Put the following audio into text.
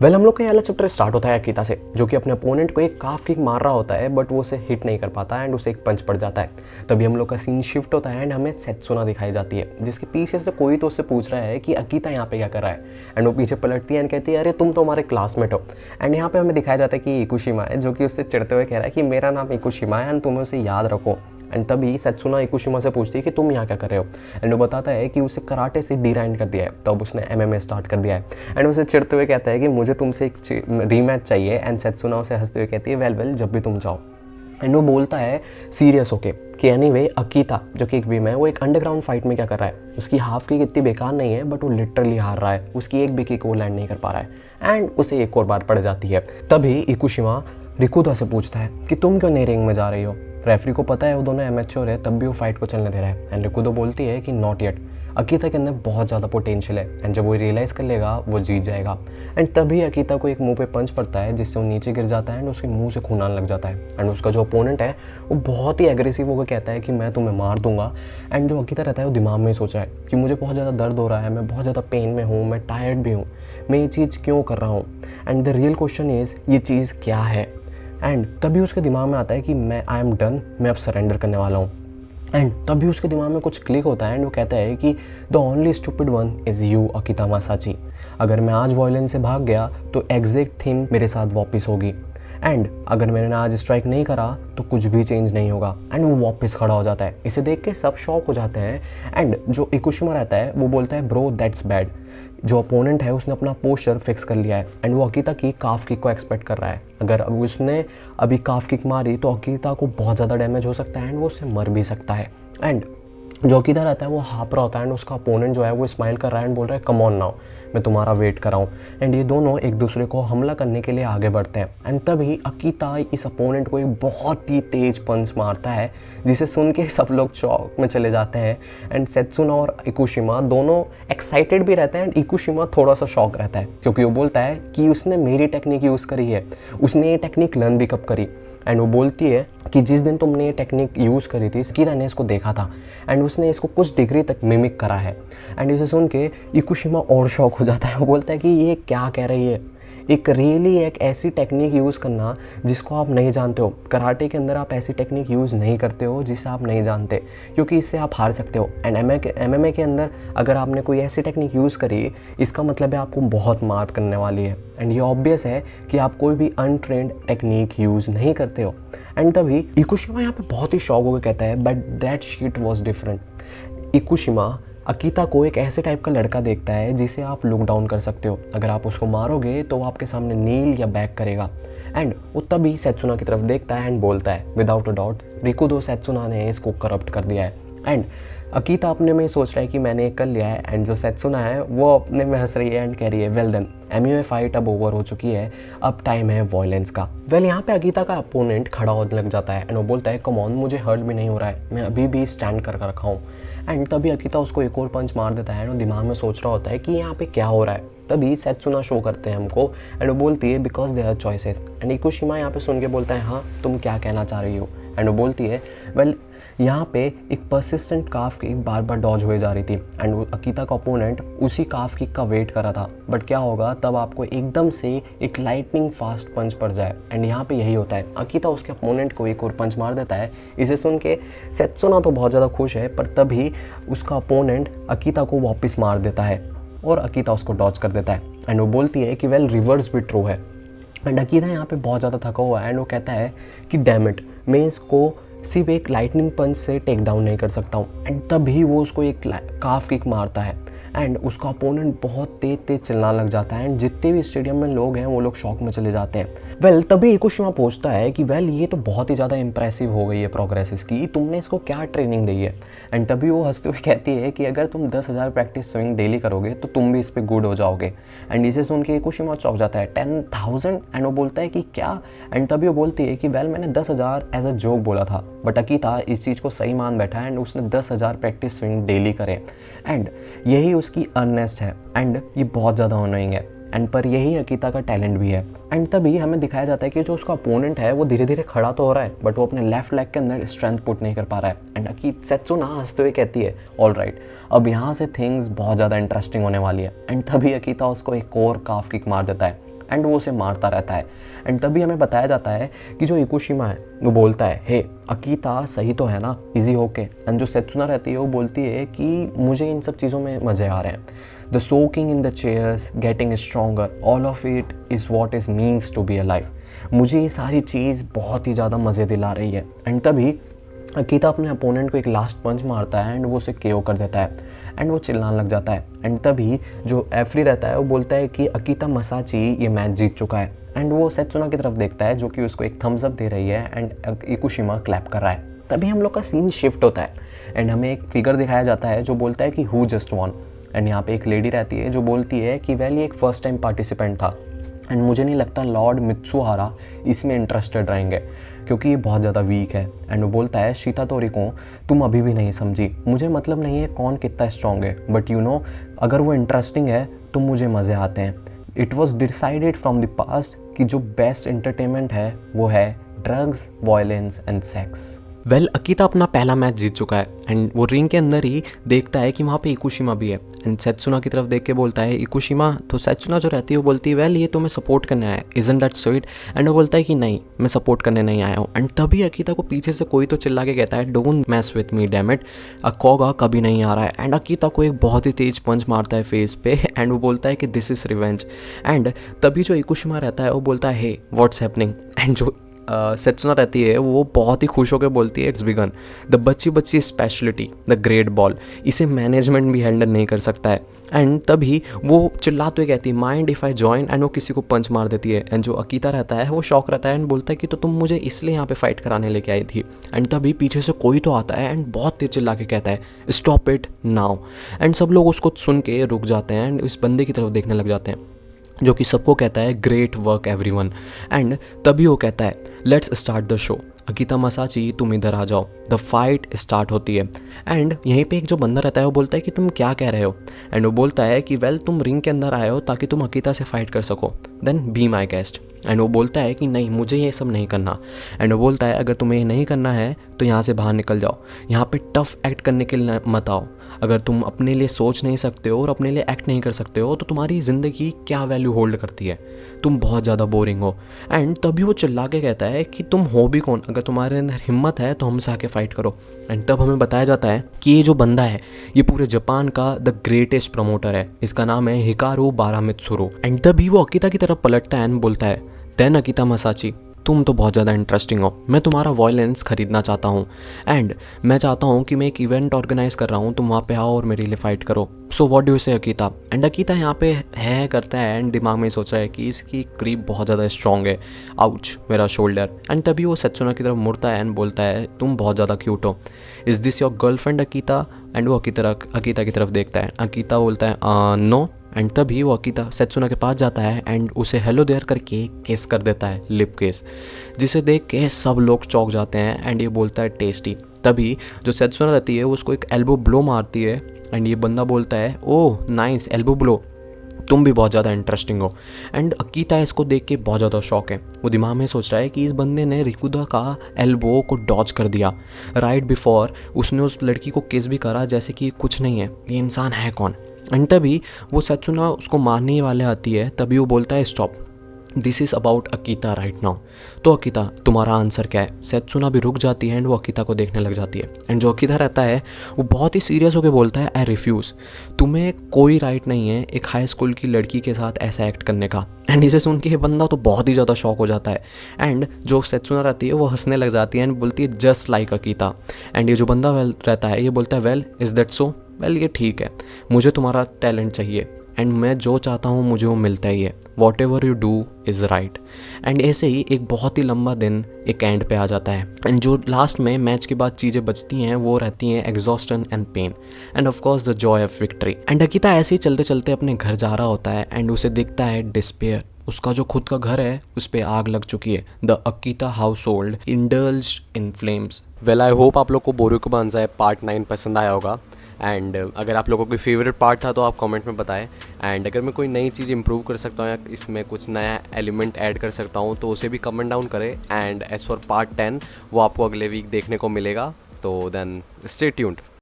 हम लोग का ये वाला चैप्टर स्टार्ट होता है अकीता से, जो कि अपने अपोनेंट को एक काफ किक मार रहा होता है बट वो उसे हिट नहीं कर पाता एंड उसे एक पंच पड़ जाता है। तभी हम लोग का सीन शिफ्ट होता है एंड हमें सेत्सुना दिखाई जाती है, जिसके पीछे से कोई तो उससे पूछ रहा है कि अकीता यहाँ पे क्या कर रहा है। एंड वो पीछे पलटती है एंड कहती है अरे तुम तो हमारे क्लासमेट हो। एंड यहाँ पे हमें दिखाया जाता है कि इकुशिमा है, जो कि उससे चिढ़ते हुए कह रहा है कि मेरा नाम इकुशिमा है एंड तुम्हें उसे याद रखो। एंड तभी सेत्सुना इकुशिमा से पूछती है कि तुम यहाँ क्या कर रहे हो। एंड वो बताता है कि उसे कराटे से डिराइंड कर दिया है, तो अब उसने MMA स्टार्ट कर दिया है। एंड उसे चिढ़ते हुए कहता है कि मुझे तुमसे एक रीमैच चाहिए। एंड सेत्सुना उसे हंसते हुए कहती है वेल जब भी तुम चाहो। एंड वो बोलता है सीरियस होके कि एनीवे अकीता जो कि एक विम है, वो एक अंडरग्राउंड फाइट में क्या कर रहा है, उसकी हाफ किक इतनी बेकार नहीं है बट वो लिटरली हार रहा है, उसकी एक भी किक वो लैंड नहीं कर पा रहा है एंड उसे एक और बार पड़ जाती है। तभी इकुशिमा रिकुदा से पूछता है कि तुम क्यों नहीं रिंग में जा रही हो। रेफरी को पता है वो दोनों एमेच्योर है, तब भी वो फाइट को चलने दे रहा है। एंड रिकुदो बोलती है कि नॉट येट, अकीता के अंदर बहुत ज़्यादा पोटेंशियल है एंड जब वो रियलाइज़ कर लेगा वो जीत जाएगा। एंड तभी अकीता को एक मुंह पे पंच पड़ता है जिससे वो नीचे गिर जाता है एंड उसके मुंह से खून आने लग जाता है। एंड उसका जो ओपोनेंट है वो बहुत ही एग्रेसिव होकर कहता है कि मैं तुम्हें मार दूंगा। एंड जो अकीता रहता है वो दिमाग में ही सोच रहा है कि मुझे बहुत ज़्यादा दर्द हो रहा है, मैं बहुत ज़्यादा पेन में हूँ, मैं टायर्ड भी हूँ, मैं ये चीज़ क्यों कर रहा हूँ। And the real question is ये चीज़ क्या है। एंड तभी उसके दिमाग में आता है कि आई एम डन, मैं अब सरेंडर करने वाला हूँ। एंड तभी उसके दिमाग में कुछ क्लिक होता है एंड वो कहता है कि the only stupid one is you Akita Masachi. अगर मैं आज वॉयलेंस से भाग गया तो एग्जैक्ट थीम मेरे साथ वापस होगी एंड अगर मैंने आज स्ट्राइक नहीं करा तो कुछ भी चेंज नहीं होगा। एंड वो वापस खड़ा हो जाता है। इसे देख के सब शॉक हो जाते हैं एंड जो इकुशिमा रहता है वो बोलता है ब्रो दैट्स बैड। जो अपोनेंट है उसने अपना पोस्चर फिक्स कर लिया है एंड वो अकीता की काफ किक को एक्सपेक्ट कर रहा है। अगर अब उसने अभी काफ किक मारी तो अकीता को बहुत ज़्यादा डैमेज हो सकता है एंड वो उससे मर भी सकता है। एंड जो अकीता रहता है वो हाफ रहा होता है एंड उसका अपोनेंट जो है वो स्माइल कर रहा है एंड बोल रहा है कम ऑन नाउ, मैं तुम्हारा वेट कर रहा हूँ। एंड ये दोनों एक दूसरे को हमला करने के लिए आगे बढ़ते हैं। एंड तभी अकीता इस अपोनेंट को एक बहुत ही तेज पंच मारता है जिसे सुन के सब लोग शॉक में चले जाते हैं। एंड सेत्सुना और इकुशिमा दोनों एक्साइटेड भी रहते हैं एंड इकुशिमा थोड़ा सा शॉक रहता है क्योंकि वो बोलता है कि उसने मेरी टेक्निक यूज़ करी है, उसने ये टेक्निक लर्न भी कब करी। एंड वो बोलती है कि जिस दिन तुमने ये टेक्निक यूज़ करी थी अकीता ने इसको देखा था एंड उसने इसको कुछ डिग्री तक मिमिक करा है। एंड इसे सुन के इकुशिमा और शॉक हो जाता है। वो बोलता है कि ये क्या कह रही है, एक ऐसी टेक्निक यूज़ करना जिसको आप नहीं जानते हो। कराटे के अंदर आप ऐसी टेक्निक यूज़ नहीं करते हो जिसे आप नहीं जानते, क्योंकि इससे आप हार सकते हो। एंड MMA के अंदर अगर आपने कोई ऐसी टेक्निक यूज़ करी इसका मतलब है आपको बहुत मार करने वाली है। एंड ये ऑब्वियस है कि आप कोई भी अनट्रेंड टेक्निक यूज़ नहीं करते हो। एंड तभी इकुशिमा यहाँ पे बहुत ही शॉक होकर कहता है but that sheet was different. Ikushima Akita को एक ऐसे टाइप का लड़का देखता है जिसे आप लुक डाउन कर सकते हो, अगर आप उसको मारोगे तो वो आपके सामने नील या बैक करेगा। एंड वो तभी सेत्सुना की तरफ देखता है एंड बोलता है विदाउट अ डाउट रिकुदो सेत्सुना ने इसको करप्ट कर दिया है। एंड अकीता अपने में सोच रहा है कि मैंने कर लिया है एंड जो सेत्सुना है वो अपने में हंस रही है एंड कह रही है वेल देन MMA फाइट अब ओवर हो चुकी है, अब टाइम है वॉयलेंस का। यहाँ पे अकीता का अपोनेंट खड़ा होने लग जाता है एंड वो बोलता है कम ऑन, मुझे हर्ट भी नहीं हो रहा है, मैं अभी भी स्टैंड कर रखा हूँ। एंड तभी अकीता उसको एक और पंच मार देता है एंड वो दिमाग में सोच रहा होता है कि यहाँ पे क्या हो रहा है। तभी सेत्सुना शो करते हैं हमको एंड वो बोलती है because they are choices. And Ikushima यहाँ पे सुन के बोलता है हाँ तुम क्या कहना चाह रही हो। एंड वो बोलती है वेल यहाँ पे एक परसिस्टेंट काफ किक बार बार डॉज हुए जा रही थी एंड वो अकीता का ओपोनेंट उसी काफ किक का वेट कर रहा था। बट क्या होगा तब आपको एकदम से एक लाइटनिंग फास्ट पंच पड़ जाए एंड यहाँ पे यही होता है, अकीता उसके अपोनेंट को एक और पंच मार देता है। इसे सुन के सेत्सुना तो बहुत ज़्यादा खुश है, पर तभी उसका अपोनेंट अकीता को वापस मार देता है और अकीता उसको डॉज कर देता है। एंड वो बोलती है कि वेल रिवर्स भी ट्रू है। एंड अकीता यहाँ पे बहुत ज़्यादा थका हुआ है एंड वो कहता है कि डैम इट, मैं इसको सिर्फ एक लाइटनिंग पंच से टेक डाउन नहीं कर सकता हूँ। एंड तभी वो उसको एक काफ किक मारता है एंड उसका अपोनेंट बहुत तेज चिल्लाने लग जाता है एंड जितने भी स्टेडियम में लोग हैं वो लोग शॉक में चले जाते हैं। तभी इकुशिमा पूछता है कि ये तो बहुत ही ज़्यादा इंप्रेसिव हो गई है प्रोग्रेस इसकी, तुमने इसको क्या ट्रेनिंग दी है। एंड तभी वो हंसते हुए कहती है कि अगर तुम 10,000 प्रैक्टिस स्विंग डेली करोगे तो तुम भी इस पर गुड हो जाओगे। एंड इसे सुन के इकुशिमा चौंक जाता है 10,000 एंड वो बोलता है कि क्या। एंड तभी वो बोलती है कि मैंने 10,000 एज अ जोक बोला था, बट अकीता इस चीज़ को सही मान बैठा एंड उसने 10,000 प्रैक्टिस स्विंग डेली करे एंड यही उसकी अर्नेस्ट है एंड ये बहुत ज़्यादा अनोइंग है एंड पर यही अकीता का टैलेंट भी है। एंड तभी हमें दिखाया जाता है कि जो उसका अपोनेंट है वो धीरे धीरे खड़ा तो हो रहा है बट वो अपने लेफ्ट लेग के अंदर स्ट्रेंथ पुट नहीं कर पा रहा है। एंड सेत्सुना हंसते हुए कहती है ऑल राइट, अब यहाँ से थिंग्स बहुत ज़्यादा इंटरेस्टिंग होने वाली है। एंड तभी अकीता उसको एक और काफ किक मार देता है एंड वो उसे मारता रहता है। एंड तभी हमें बताया जाता है कि जो इकुशिमा है वो बोलता है, हे अकीता सही तो है ना, इजी होके। एंड जो सेत्सुना रहती है वो बोलती है कि मुझे इन सब चीज़ों में मज़े आ रहे हैं। The soaking in the chairs, getting stronger, all of it is what is means to be alive. मुझे ये सारी चीज़ बहुत ही ज़्यादा मज़े दिला रही है। एंड तभी अकीता अपने अपोनेंट को एक लास्ट पंच मारता है एंड वो उसे केओ कर देता है एंड वो चिल्लाने लग जाता है। एंड तभी जो एफरी रहता है वो बोलता है कि अकीता मसाची ये मैच जीत चुका है। एंड वो सेत्सुना की तरफ देखता है जो कि उसको एक थम्स अप दे रही है एंड इकुशिमा क्लैप कर रहा है। तभी हम लोग का सीन शिफ्ट होता है एंड हमें एक फिगर दिखाया जाता है जो बोलता है कि हु जस्ट वॉन। एंड यहाँ पे एक लेडी रहती है जो बोलती है कि वेल ये एक फर्स्ट टाइम पार्टिसिपेंट था एंड मुझे नहीं लगता लॉर्ड मित्सुहारा इसमें इंटरेस्टेड रहेंगे क्योंकि ये बहुत ज़्यादा वीक है। एंड वो बोलता है शीता तोरिको तुम अभी भी नहीं समझी, मुझे मतलब नहीं है कौन कितना स्ट्रॉन्ग है, बट यू नो अगर वो इंटरेस्टिंग है तो मुझे मज़े आते हैं। It was decided from the past कि जो बेस्ट एंटरटेनमेंट है वो है drugs, violence and sex. Well Akita अपना पहला मैच जीत चुका है एंड वो रिंग के अंदर ही देखता है कि वहाँ पे इकुशिमा भी है एंड सेत्सुना की तरफ देख के बोलता है इकुशिमा। तो सेत्सुना जो रहती है वो बोलती है वेल ये तुम्हें सपोर्ट करने आया है, इजंट दैट स्वीट। एंड वो बोलता है कि नहीं मैं सपोर्ट करने नहीं आया हूँ। एंड तभी अकीता को पीछे से कोई तो चिल्ला के कहता है don't mess with me damn it, अकोगा कभी नहीं आ रहा है। एंड अकीता को एक बहुत ही तेज पंच मारता है फेस पे एंड वो बोलता है कि दिस इज रिवेंज। एंड तभी जो इकुशिमा रहता है वो बोलता है हे व्हाट्स हैपनिंग। एंड जो सेत्सुना रहती है वो बहुत ही खुश होकर बोलती है इट्स बिगन, द बच्ची स्पेशलिटी द ग्रेट बॉल, इसे मैनेजमेंट भी हैंडल नहीं कर सकता है। एंड तभी वो चिल्लाते हुए कहती है mind if I join, and वो किसी को पंच मार देती है। एंड जो अकीता रहता है वो शॉक रहता है एंड बोलता है कि तो तुम मुझे इसलिए यहाँ पे फाइट कराने लेके आई थी। एंड तभी पीछे से कोई तो आता है एंड बहुत तेज चिल्ला के कहता है स्टॉप इट नाउ। एंड सब लोग उसको सुन के रुक जाते हैं एंड इस बंदे की तरफ देखने लग जाते हैं जो कि सबको कहता है ग्रेट वर्क एवरीवन। एंड तभी वो कहता है let's start the show, Akita Masachi तुम इधर आ जाओ। द फाइट स्टार्ट होती है एंड यहीं पे एक जो बंदा रहता है वो बोलता है कि तुम क्या कह रहे हो। एंड वो बोलता है कि वेल तुम रिंग के अंदर आए हो ताकि तुम अकीता से फाइट कर सको, then be my guest. And वो बोलता है कि नहीं मुझे ये सब नहीं करना। एंड वो बोलता है अगर तुम्हें ये नहीं करना है तो यहाँ से बाहर निकल जाओ, यहाँ पे टफ एक्ट करने के लिए मत आओ। अगर तुम अपने लिए सोच नहीं सकते हो और अपने लिए एक्ट नहीं कर सकते हो तो तुम्हारी ज़िंदगी क्या वैल्यू होल्ड करती है, तुम बहुत ज़्यादा बोरिंग हो। एंड तभी वो चिल्ला के कहता है कि तुम हो भी कौन, अगर तुम्हारे अंदर हिम्मत है तो हमसे आके फाइट करो। एंड तब हमें बताया जाता है कि ये जो बंदा है ये पूरे जापान का द ग्रेटेस्ट प्रमोटर है, इसका नाम है हिकारू बारामित्सुरो। एंड तभी वो अकीता की तरफ पलटता है एंड बोलता है देन अकीता मसाची तुम तो बहुत ज़्यादा इंटरेस्टिंग हो, मैं तुम्हारा वॉयलेंस खरीदना चाहता हूँ एंड मैं चाहता हूँ कि मैं एक इवेंट ऑर्गेनाइज कर रहा हूँ, तुम वहाँ पे आओ और मेरे लिए फ़ाइट करो। सो व्हाट डू यू से अकीता। एंड अकीता यहाँ पे है करता है एंड दिमाग में सोच रहा है कि इसकी क्रीप बहुत ज़्यादा स्ट्रॉन्ग है, आउच मेरा शोल्डर। एंड तभी वो सेत्सुना की तरफ मुड़ता है एंड बोलता है तुम बहुत ज़्यादा क्यूट हो, is this your girlfriend Akita. And वो अकीता की तरफ देखता है, अकीता बोलता है नो। एंड तभी वो अकीता सेत्सुना के पास जाता है एंड उसे हेलो देयर करके किस कर देता है, लिप किस, जिसे देख के सब लोग चौंक जाते हैं एंड ये बोलता है टेस्टी। तभी जो सेत्सुना रहती है वो उसको एक एल्बो ब्लो मारती है एंड ये बंदा बोलता है ओह नाइस एल्बो ब्लो, तुम भी बहुत ज़्यादा इंटरेस्टिंग हो। एंड अकीता इसको देख के बहुत ज़्यादा शौक है, वो दिमाग में सोच रहा है कि इस बंदे ने रिकुदा का एल्बो को डॉज कर दिया राइट बिफोर उसने उस लड़की को किस भी करा जैसे कि कुछ नहीं है, ये इंसान है कौन। एंड तभी वो सेत्सुना उसको मारने वाले आती है, तभी वो बोलता है stop, this is about Akita right now. तो अकीता तुम्हारा आंसर क्या है। सेत्सुना भी रुक जाती है एंड वो अकीता को देखने लग जाती है। एंड जो अकीता रहता है वो बहुत ही सीरियस होकर बोलता है आई रिफ्यूज़, तुम्हें कोई राइट नहीं है एक हाई स्कूल की लड़की के साथ ऐसा एक्ट करने का। एंड इसे सुन के ये बंदा तो बहुत ही ज़्यादा शॉक हो जाता है एंड जो सेत्सुना रहती है वो हंसने लग जाती है एंड बोलती है जस्ट लाइक अकीता। एंड ये जो बंदा रहता है ये बोलता है well is that so, well ये ठीक है, मुझे तुम्हारा टैलेंट चाहिए एंड मैं जो चाहता हूँ मुझे वो मिलता ही है, what ever you do is right. And ऐसे ही एक बहुत ही लंबा दिन एक एंड पे आ जाता है एंड जो लास्ट में मैच के बाद चीज़ें बचती हैं वो रहती हैं exhaustion and pain and of course the joy of victory. And अकीता ऐसे ही चलते चलते अपने घर जा रहा होता है एंड उसे दिखता है डिस्पेयर, उसका जो खुद का घर है उस पर आग लग चुकी है। The Akita house hold indulged in flames. Well I hope आप लोग को बोरुको बांजाई पार्ट 9 पसंद आया होगा एंड अगर आप लोगों को कोई फेवरेट पार्ट था तो आप कमेंट में बताएं। एंड अगर मैं कोई नई चीज़ इंप्रूव कर सकता हूँ या इसमें कुछ नया एलिमेंट ऐड कर सकता हूँ तो उसे भी कमेंट डाउन करें। एंड एज़ फॉर पार्ट 10 वो आपको अगले वीक देखने को मिलेगा, तो देन स्टे ट्यून्ड।